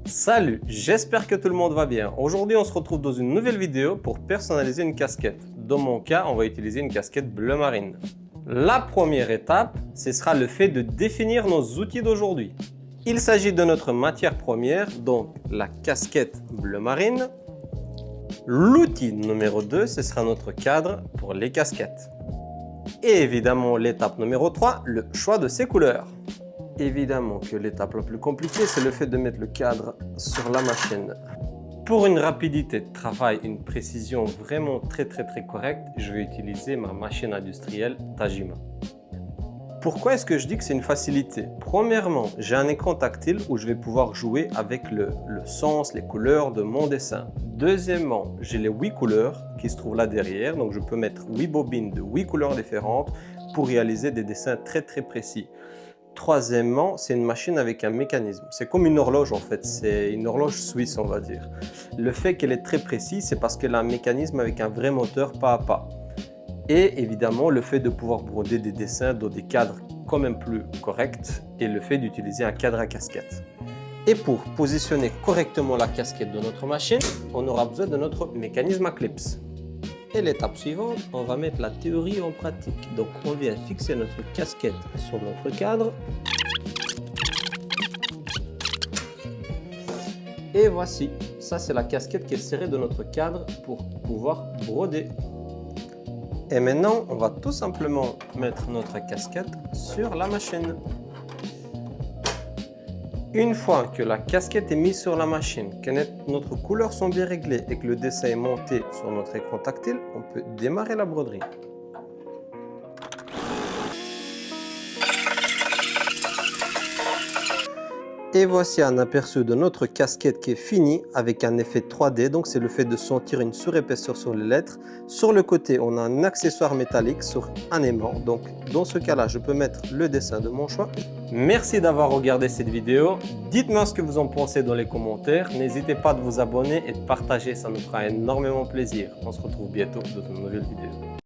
Salut, j'espère que tout le monde va bien. Aujourd'hui, on se retrouve dans une nouvelle vidéo pour personnaliser une casquette. Dans mon cas, on va utiliser une casquette bleu marine. La première étape, ce sera le fait de définir nos outils d'aujourd'hui. Il s'agit de notre matière première, donc la casquette bleu marine. L'outil numéro 2, ce sera notre cadre pour les casquettes. Et évidemment, l'étape numéro 3, le choix de ses couleurs. Évidemment que l'étape la plus compliquée, c'est le fait de mettre le cadre sur la machine. Pour une rapidité de travail, une précision vraiment très correcte, je vais utiliser ma machine industrielle Tajima. Pourquoi est-ce que je dis que c'est une facilité? Premièrement, j'ai un écran tactile où je vais pouvoir jouer avec le sens, les couleurs de mon dessin. Deuxièmement, j'ai les 8 couleurs qui se trouvent là derrière, donc je peux mettre 8 bobines de 8 couleurs différentes pour réaliser des dessins très précis. Troisièmement, c'est une machine avec un mécanisme. C'est comme une horloge en fait, c'est une horloge suisse on va dire. Le fait qu'elle est très précise, c'est parce qu'elle a un mécanisme avec un vrai moteur pas à pas. Et évidemment, le fait de pouvoir broder des dessins dans des cadres quand même plus corrects et le fait d'utiliser un cadre à casquette. Et pour positionner correctement la casquette de notre machine, on aura besoin de notre mécanisme à clips. Et l'étape suivante, on va mettre la théorie en pratique. Donc on vient fixer notre casquette sur notre cadre. Et voici, ça c'est la casquette qui est serrée de notre cadre pour pouvoir broder. Et maintenant, on va tout simplement mettre notre casquette sur la machine. Une fois que la casquette est mise sur la machine, que notre couleurs sont bien réglées et que le dessin est monté sur notre écran tactile, on peut démarrer la broderie. Et voici un aperçu de notre casquette qui est finie avec un effet 3D, donc c'est le fait de sentir une surépaisseur sur les lettres. Sur le côté, on a un accessoire métallique sur un aimant, donc dans ce cas-là, je peux mettre le dessin de mon choix. Merci d'avoir regardé cette vidéo, dites-moi ce que vous en pensez dans les commentaires, n'hésitez pas à vous abonner et de partager, ça nous fera énormément plaisir. On se retrouve bientôt dans une nouvelle vidéo.